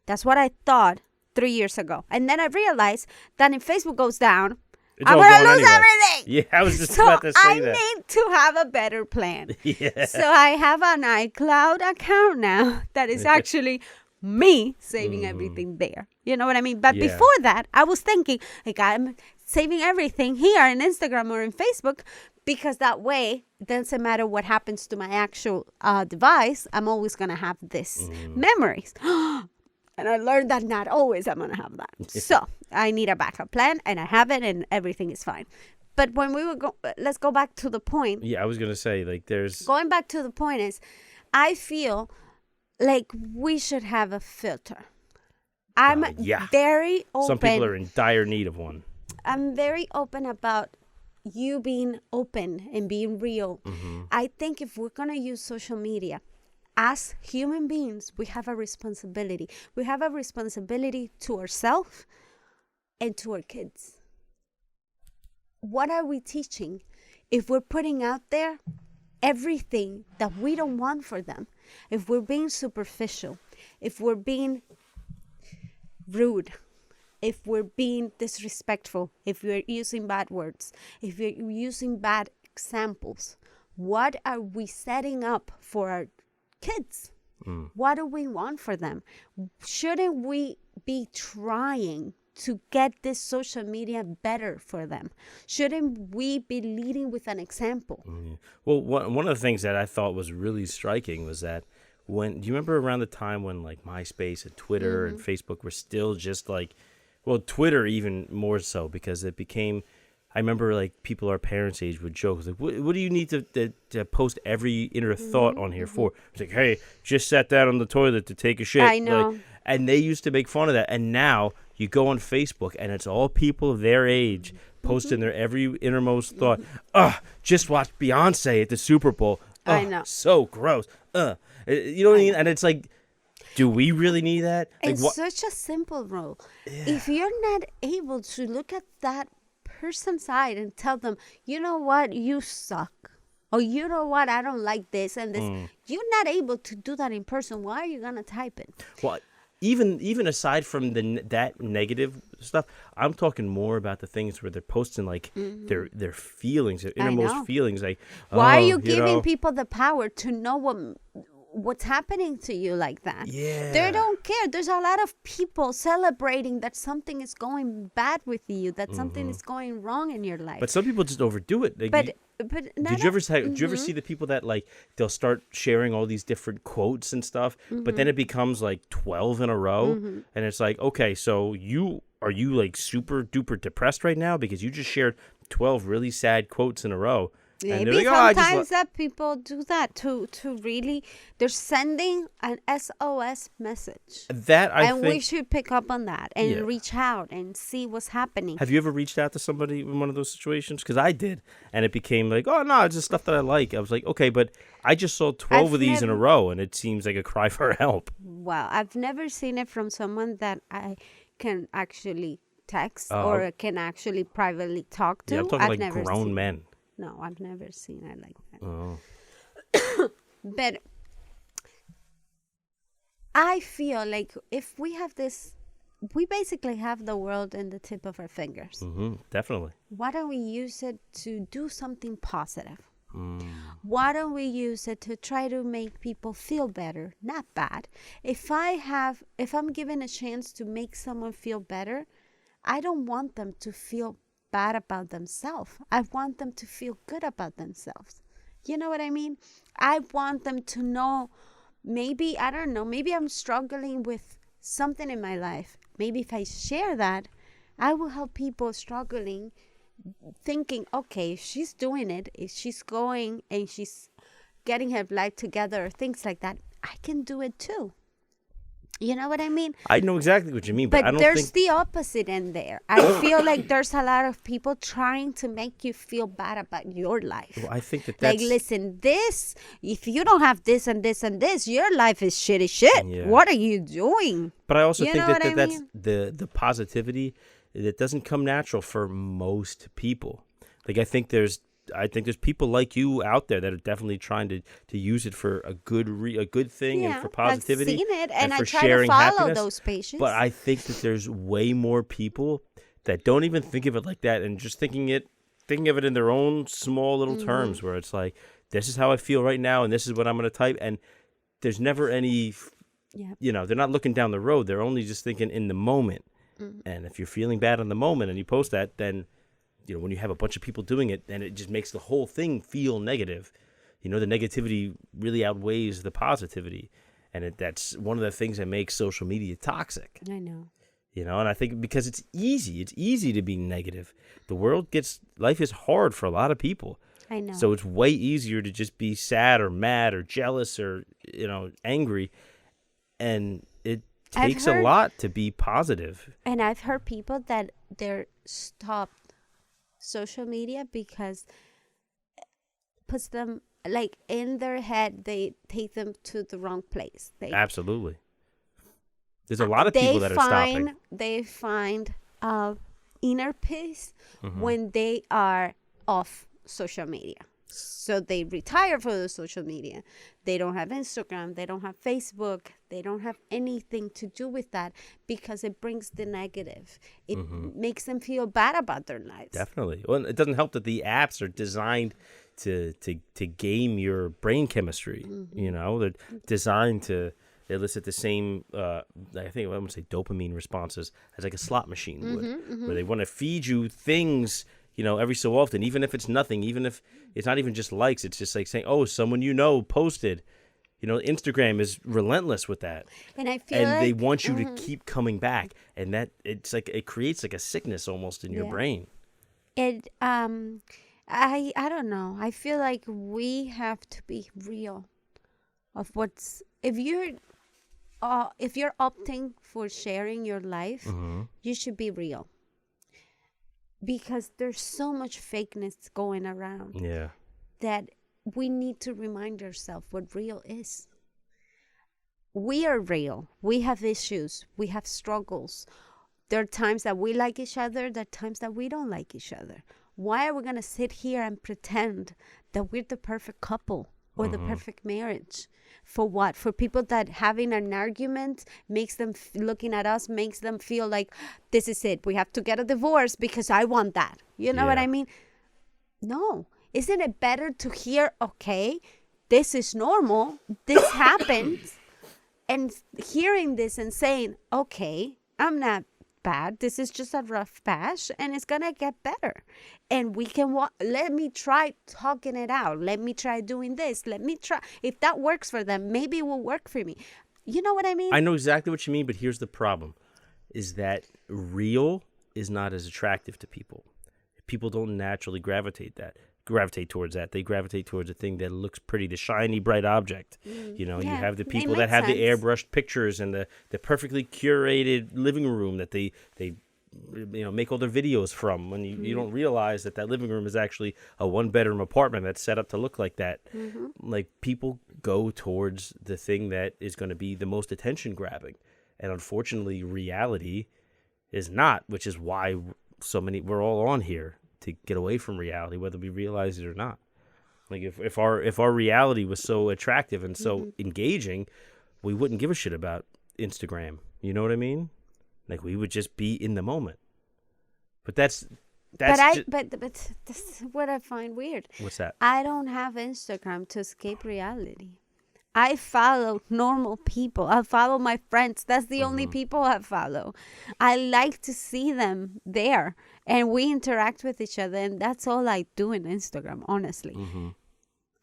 That's what I thought 3 years ago. And then I realized that if Facebook goes down, I'm going to lose everything. Yeah, I was just about to say that. So I need to have a better plan. Yeah. So I have an iCloud account now that is actually me saving everything there. You know what I mean? But Yeah. before that, I was thinking, like, I'm saving everything here in Instagram or in Facebook, because that way, it doesn't matter what happens to my actual device, I'm always going to have this memories. And I learned that not always I'm going to have that. So I need a backup plan, and I have it, and everything is fine. But when we were let's go back to the point. Yeah, I was going to say, like, there's... Going back to the point is, I feel like we should have a filter. I'm yeah. very open. Some people are in dire need of one. I'm very open about you being open and being real. I think if we're going to use social media, as human beings, we have a responsibility. We have a responsibility to ourselves and to our kids. What are we teaching if we're putting out there everything that we don't want for them? If we're being superficial, if we're being rude, if we're being disrespectful, if we're using bad words, if we're using bad examples, what are we setting up for our kids? What do we want for them? Shouldn't we be trying to get this social media better for them? Shouldn't we be leading with an example? Well, one of the things that I thought was really striking was that do you remember around the time when, like, MySpace and Twitter and Facebook were still just like, well, Twitter even more so, because it became, I remember, like, people our parents' age would joke, like, what do you need to post every inner thought on here for? It's like, hey, just sat down on the toilet to take a shit. I know. Like, and they used to make fun of that. And now you go on Facebook, and it's all people of their age posting their every innermost thought. Just watched Beyonce at the Super Bowl. I know. So gross. You know what I mean? And it's like, do we really need that? Like, It's such a simple rule. Yeah. If you're not able to look at that person's side and tell them, you know what, you suck, or you know what, I don't like this and this, you're not able to do that in person. Why are you gonna type it? Well, even aside from that negative stuff, I'm talking more about the things where they're posting, like, their feelings, their innermost feelings. Like, why are you giving people the power to know what's happening to you like that? Yeah. They don't care. There's a lot of people celebrating that something is going bad with you, that something is going wrong in your life. But some people just overdo it. Like, but did you ever see the people that, like, they'll start sharing all these different quotes and stuff, but then it becomes like 12 in a row, and it's like, okay, so are you like super duper depressed right now because you just shared 12 really sad quotes in a row? Maybe like, sometimes that people do that to really, they're sending an SOS message. That I think, we should pick up on that and reach out and see what's happening. Have you ever reached out to somebody in one of those situations? Because I did, and it became like, oh no, it's just stuff that I like. I was like, okay, but I just saw 12 of these in a row, and it seems like a cry for help. Well, I've never seen it from someone that I can actually text or can actually privately talk to. Yeah, I'm talking like grown men. No, I've never seen it like that. Oh. But I feel like if we have this, we basically have the world in the tip of our fingers. Definitely. Why don't we use it to do something positive? Why don't we use it to try to make people feel better, not bad? If I'm given a chance to make someone feel better, I don't want them to feel bad about themselves. I want them to feel good about themselves. You know what I mean? I want them to know, maybe I'm struggling with something in my life. Maybe if I share that, I will help people struggling, thinking, okay, if she's doing it, if she's going and she's getting her life together, things like that, I can do it too. You know what I mean? I know exactly what you mean, but I don't there's think... the opposite in there. I feel like there's a lot of people trying to make you feel bad about your life. Well, I think that's... Like, listen, this, if you don't have this and this and this, your life is shitty shit. Yeah. What are you doing? But I also You think know that what I that's mean? the positivity that doesn't come natural for most people. Like, I think there's people like you out there that are definitely trying to use it for a good thing and for positivity. I've seen it, and for I try sharing to follow happiness. those pages. But I think that there's way more people that don't even think of it like that, and just thinking of it in their own small little terms, where it's like, this is how I feel right now, and this is what I'm going to type, and there's never any, they're not looking down the road. They're only just thinking in the moment. And if you're feeling bad in the moment and you post that, then, when you have a bunch of people doing it, then it just makes the whole thing feel negative. The negativity really outweighs the positivity. And that's one of the things that makes social media toxic. I know. And I think because it's easy to be negative. Life is hard for a lot of people. I know. So it's way easier to just be sad or mad or jealous or, angry. And it takes a lot to be positive. And I've heard people that they're stopped social media because it puts them, like, in their head, they take them to the wrong place. Absolutely. There's a lot of people that are stopping. They find inner peace when they are off social media. So they retire from the social media. They don't have Instagram. They don't have Facebook. They don't have anything to do with that because it brings the negative. It makes them feel bad about their lives. Definitely. Well, it doesn't help that the apps are designed to game your brain chemistry. They're designed to elicit the same, I think I would say dopamine responses as like a slot machine would, where they want to feed you things, every so often, even if it's nothing, even if it's not even just likes, it's just like saying, oh, someone posted. Instagram is relentless with that. And I feel like they want you to keep coming back. And that it's like it creates like a sickness almost in your brain. I don't know. I feel like we have to be real of if you're opting for sharing your life, you should be real. Because there's so much fakeness going around that we need to remind ourselves what real is. We are real. We have issues. We have struggles. There are times that we like each other. There are times that we don't like each other. Why are we going to sit here and pretend that we're the perfect couple or the perfect marriage? For what? For people that having an argument makes them, looking at us, makes them feel like this is it. We have to get a divorce because I want that. You know what I mean? No. Isn't it better to hear, okay, this is normal, this happens, and hearing this and saying, okay, I'm not bad, this is just a rough patch, and it's going to get better. And we can, let me try talking it out. Let me try doing this. Let me try. If that works for them, maybe it will work for me. You know what I mean? I know exactly what you mean, but here's the problem, is that real is not as attractive to people. People don't naturally gravitate towards that. They gravitate towards a thing that looks pretty, the shiny, bright object. You have the people that have the airbrushed pictures and the perfectly curated living room that they make all their videos from, when you don't realize that living room is actually a one-bedroom apartment that's set up to look like that. Like, people go towards the thing that is going to be the most attention-grabbing. And unfortunately, reality is not, which is why we're all on here, to get away from reality, whether we realize it or not. Like, if our reality was so attractive and so engaging, we wouldn't give a shit about Instagram. You know what I mean? Like, we would just be in the moment. But but this is what I find weird. What's that? I don't have Instagram to escape reality. I follow normal people. I follow my friends. That's the only people I follow. I like to see them there, and we interact with each other, and that's all I do in Instagram, honestly.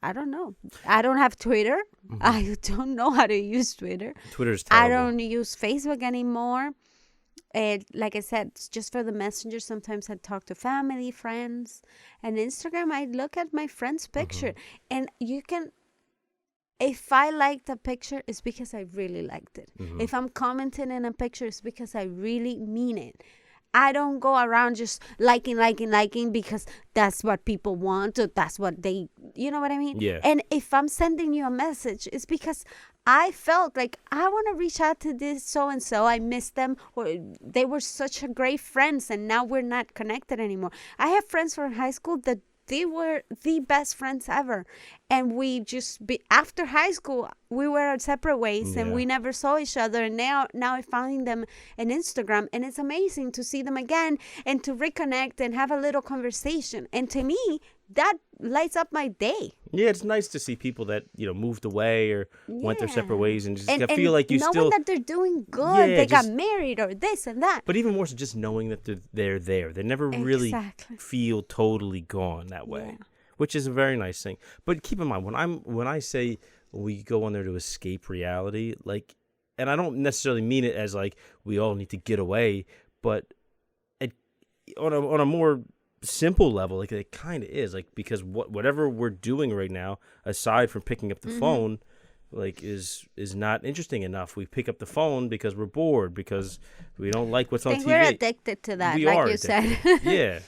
I don't know. I don't have Twitter. I don't know how to use Twitter. Twitter's terrible. I don't use Facebook anymore. And like I said, it's just for the messenger. Sometimes I talk to family, friends. And Instagram, I look at my friend's picture. And you can, if I liked a picture, it's because I really liked it. If I'm commenting in a picture, it's because I really mean it. I don't go around just liking because that's what people want, or that's what they, you know what I mean? Yeah. And if I'm sending you a message, it's because I felt like I want to reach out to this so and so. I miss them, or they were such a great friends, and now we're not connected anymore. I have friends from high school that they were the best friends ever, and we just after high school we were on separate ways, and we never saw each other. And now I find them on Instagram, and it's amazing to see them again and to reconnect and have a little conversation. And to me, that lights up my day. Yeah, it's nice to see people that moved away or went their separate ways, and just and feel like you knowing still that they're doing good. They got married or this and that. But even more so, just knowing that they're there. They never really feel totally gone that way, which is a very nice thing. But keep in mind, when I say we go on there to escape reality, like, and I don't necessarily mean it as like we all need to get away, but on a more simple level, like it kind of is, like, because whatever we're doing right now, aside from picking up the phone, like is not interesting enough. We pick up the phone because we're bored, because we don't like what's on TV. We're addicted to that, like you said. Yeah.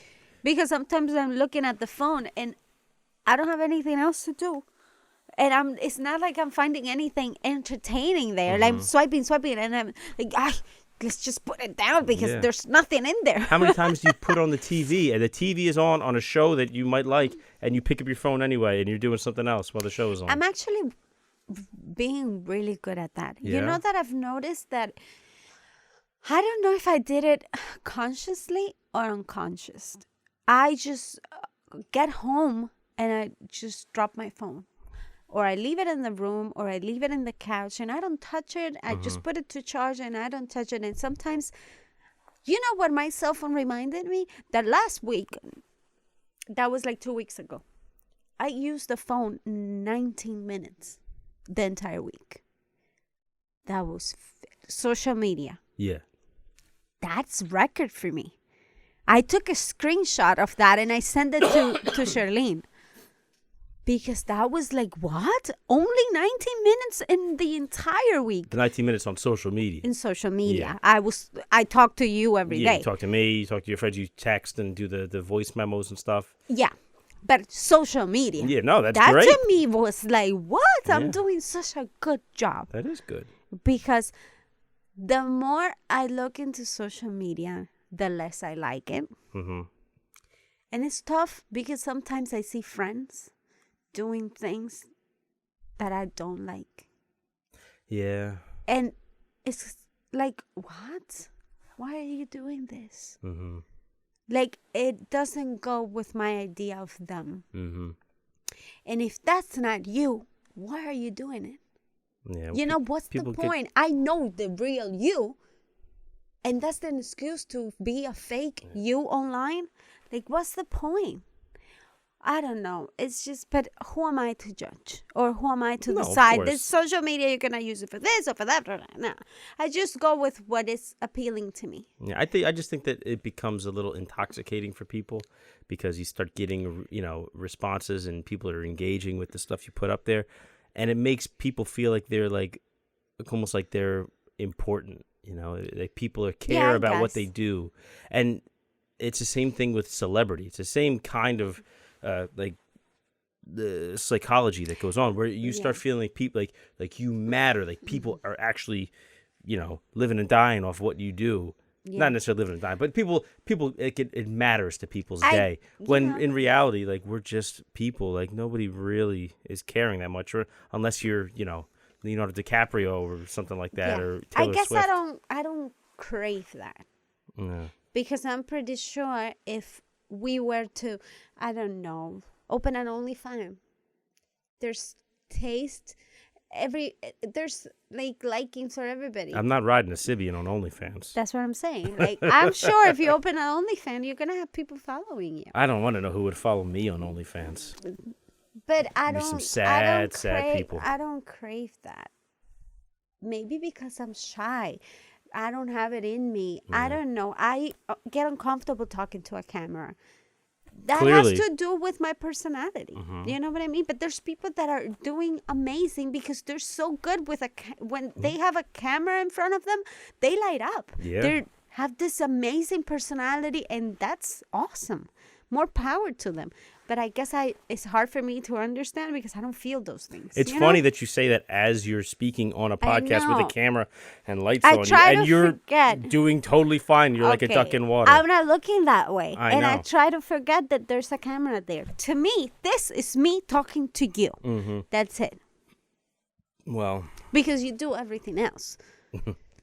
Because sometimes I'm looking at the phone and I don't have anything else to do. And it's not like I'm finding anything entertaining there. Like I'm swiping, and I'm like, let's just put it down because there's nothing in there. How many times do you put on the TV and the TV is on a show that you might like, and you pick up your phone anyway and you're doing something else while the show is on? I'm actually being really good at that. You know that I've noticed that, I don't know if I did it consciously or unconscious. I just get home and I just drop my phone. Or I leave it in the room, or I leave it in the couch, and I don't touch it. I just put it to charge, and I don't touch it. And sometimes, you know what my cell phone reminded me? That last week, that was like 2 weeks ago, I used the phone 19 minutes the entire week. That was social media. Yeah. That's record for me. I took a screenshot of that, and I sent it to Charlene. Because that was like, what? Only 19 minutes in the entire week. 19 minutes on social media. In social media. Yeah. I talk to you every day. You talk to me, you talk to your friends, you text and do the voice memos and stuff. Yeah. But social media. Yeah, no, that's great. That to me was like, what? I'm doing such a good job. That is good. Because the more I look into social media, the less I like it. And it's tough because sometimes I see friends doing things that I don't like. Yeah. And it's like, what? Why are you doing this? Like, it doesn't go with my idea of them. And if that's not you, why are you doing it? Yeah. You know, what's the point? I know the real you. And that's an excuse to be a fake you online? Like, what's the point? I don't know. It's just, but who am I to judge? Or who am I to decide? This social media, you're going to use it for this or for that. No. I just go with what is appealing to me. Yeah, I just think that it becomes a little intoxicating for people because you start getting, responses and people are engaging with the stuff you put up there. And it makes people feel like they're like, almost like they're important, like people care about what they do. And it's the same thing with celebrity. It's the same kind of, like the psychology that goes on where you start feeling like people like you matter, like people are actually living and dying off what you do. Not necessarily living and dying, but people it matters to people's day, when in reality, like, we're just people. Like, nobody really is caring that much, or unless you're Leonardo DiCaprio or something like that, or Taylor Swift. I don't crave that. Because I'm pretty sure if we were to, I don't know, open an OnlyFans, there's taste, there's like likings for everybody. I'm not riding a Sibian on OnlyFans. That's what I'm saying. Like, I'm sure if you open an OnlyFans, you're gonna have people following you. I don't want to know who would follow me on OnlyFans. But I don't. Some sad people. I don't crave that. Maybe because I'm shy. I don't have it in me. I don't know. I get uncomfortable talking to a camera. That Clearly. has to do with my personality. You know what I mean? But there's people that are doing amazing because they're so good with when they have a camera in front of them, they light up. Yeah. They have this amazing personality, and that's awesome. More power to them. But I guess it's hard for me to understand because I don't feel those things. It's funny that you say that as you're speaking on a podcast with a camera and lights on you, and you're doing totally fine. You're like a duck in water. I'm not looking that way. I know. I try to forget that there's a camera there. To me, this is me talking to you. Mm-hmm. That's it. Well. Because you do everything else.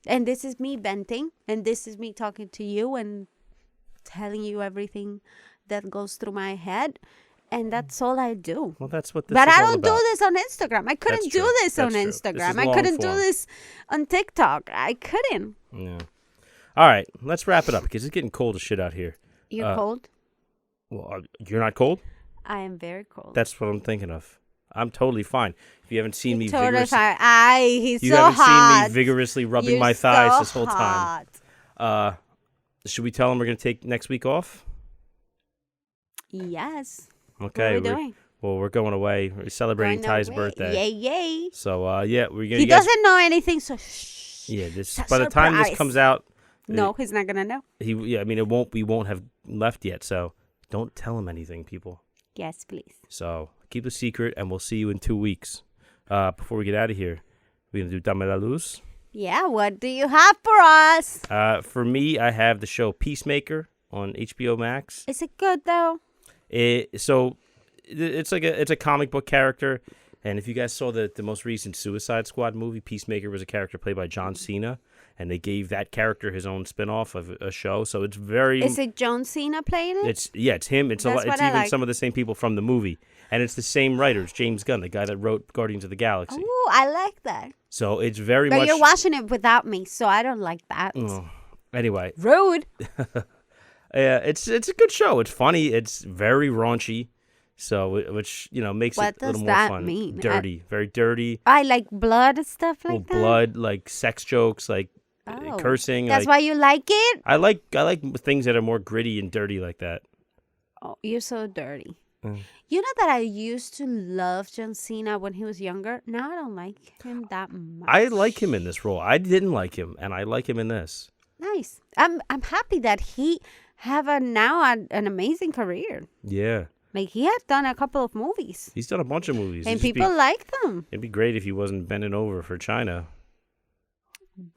And this is me venting, and this is me talking to you and telling you everything that goes through my head, and that's all I do. Well, that's what this but is I all don't about. do this on Instagram. I couldn't do this on Instagram. I couldn't do this on TikTok. I couldn't. Yeah. All right, let's wrap it up because it's getting cold as shit out here. You're cold? Well, you're not cold? I am very cold. That's what I'm thinking of. I'm totally fine. If you haven't seen me totally vigorously, fine. He's you so haven't hot. seen me vigorously rubbing You're my thighs so this whole time. Should we tell him we're going to take next week off? Yes. Okay. What are we doing? We're going away. We're celebrating Ty's birthday. Yay, yay. So, we're going to... He doesn't know anything, so shh. Yeah, by the time this comes out... No, he's not going to know. We won't have left yet, so don't tell him anything, people. Yes, please. So, keep a secret, and we'll see you in 2 weeks. Before we get out of here, we're going to do Dame la Luz. Yeah, what do you have for us? For me, I have the show Peacemaker on HBO Max. Is it good, though? It's a comic book character, and if you guys saw the most recent Suicide Squad movie, Peacemaker was a character played by John Cena, and they gave that character his own spin-off of a show. So it's very... Is it John Cena playing it? It's him. It's some of the same people from the movie, and it's the same writers, James Gunn, the guy that wrote Guardians of the Galaxy. Oh, I like that. So it's very much... But you're watching it without me, so I don't like that. Anyway. Rude. It's a good show. It's funny. It's very raunchy. So, which, makes it a little more fun. What does that mean? Dirty. Very dirty. I like blood and stuff like that? Blood, like sex jokes, like cursing. That's why you like it? I like things that are more gritty and dirty like that. Oh, you're so dirty. You know that I used to love John Cena when he was younger? Now I don't like him that much. I like him in this role. I didn't like him, and I like him in this. Nice. I'm happy that he have an amazing career. Yeah. Like, he has done a couple of movies. He's done a bunch of movies. And people like them. It'd be great if he wasn't bending over for China.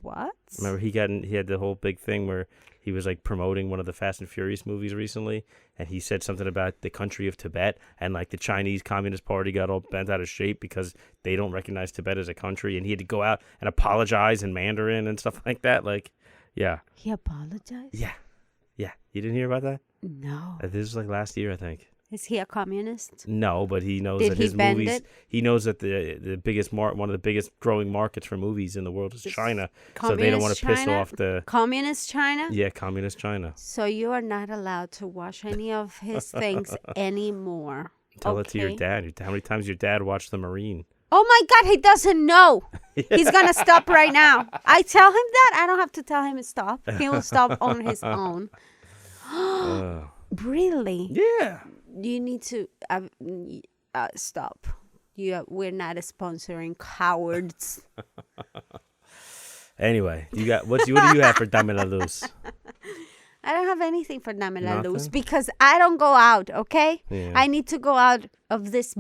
What? Remember, he had the whole big thing where he was, like, promoting one of the Fast and Furious movies recently, and he said something about the country of Tibet, and, like, the Chinese Communist Party got all bent out of shape because they don't recognize Tibet as a country, and he had to go out and apologize in Mandarin and stuff like that. Like, yeah. He apologized? Yeah. Yeah. You didn't hear about that? No. This was, like, last year, I think. Is he a communist? No, but he knows that his movies. He knows that the biggest one of the biggest growing markets for movies in the world is China. So they don't want to piss off the communist China. Yeah, communist China. So you are not allowed to watch any of his things anymore. Tell it to your dad. How many times your dad watched The Marine? Oh my God, he doesn't know. He's gonna stop right now. I tell him that. I don't have to tell him to stop. He will stop on his own. Really? Yeah. You need to stop. We're not sponsoring cowards. Anyway, what do you have for Dame la Luz? I don't have anything for Dame la Luz because I don't go out, okay? Yeah. I need to go out of this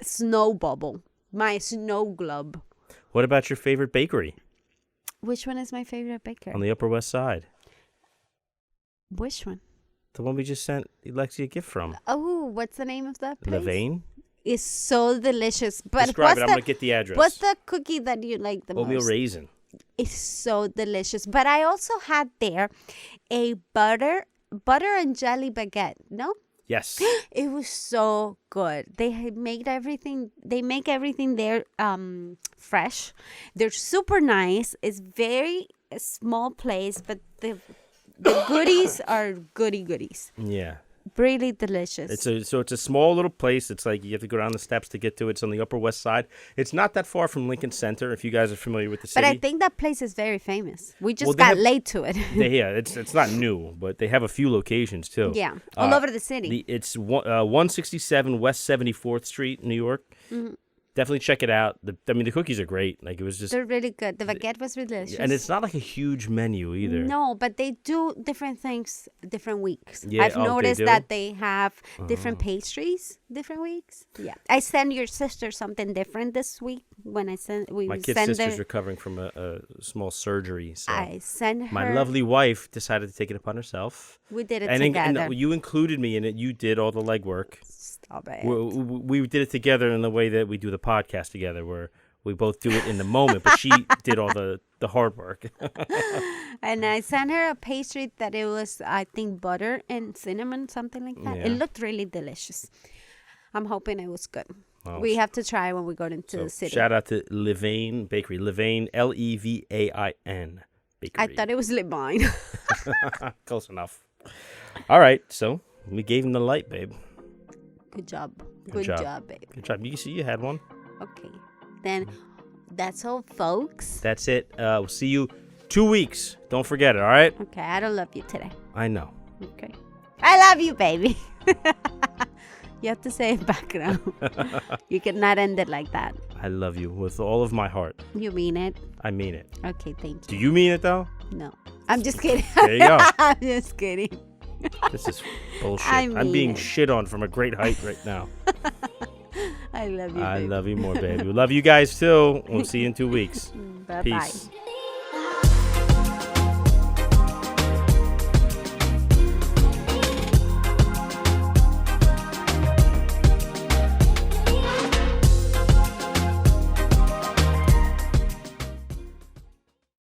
snow bubble, my snow globe. What about your favorite bakery? Which one is my favorite bakery? On the Upper West Side. Which one? The one we just sent Lexi a gift from. Oh, what's the name of that place? Levain? It's so delicious. But describe it. I'm going to get the address. What's the cookie that you like the most? Oatmeal raisin. It's so delicious. But I also had there a butter and jelly baguette. No? Yes. It was so good. They make everything there fresh. They're super nice. It's very small place, but the goodies are goodies. Yeah. really delicious. It's a small little place. It's like you have to go down the steps to get to it. It's on the Upper West Side. It's not that far from Lincoln Center, if you guys are familiar with the city. But I think that place is very famous. We just got late to it. It's not new, but they have a few locations too. Yeah, all over the city. It's 167 West 74th Street, New York. Mm-hmm. Definitely check it out. The cookies are great. Like, it was just... They're really good. The baguette was delicious. And it's not like a huge menu either. No, but they do different things different weeks. Yeah, I've noticed that they have different pastries different weeks. Yeah. I sent your sister something different this week when I sent... My kid's sister's recovering from a small surgery. So I sent her... My lovely wife decided to take it upon herself. We did it together. And you included me in it. You did all the legwork. Stop it. We did it together in the way that we do the podcast together, where we both do it in the moment, but she did all the hard work. And I sent her a pastry that it was, I think, butter and cinnamon, something like that. Yeah. It looked really delicious. I'm hoping it was good. Well, we have to try when we go into the city. Shout out to Levain Bakery. Levain, Levain Bakery. I thought it was Levine. Close enough. All right, so we gave him the light, babe. Good job. Good job, babe. Good job. You see you had one. Okay. Then that's all, folks. That's it. We'll see you 2 weeks. Don't forget it, all right? Okay, I don't love you today. I know. Okay. I love you, baby. You have to say it back now. You cannot end it like that. I love you with all of my heart. You mean it? I mean it. Okay, thank you. Do you mean it, though? No. I'm just kidding. There you go. I'm just kidding. This is bullshit. I mean I'm being shit on from a great height right now. I love you, baby. I love you more, baby. We love you guys, too. We'll see you in 2 weeks. Bye-bye. Peace.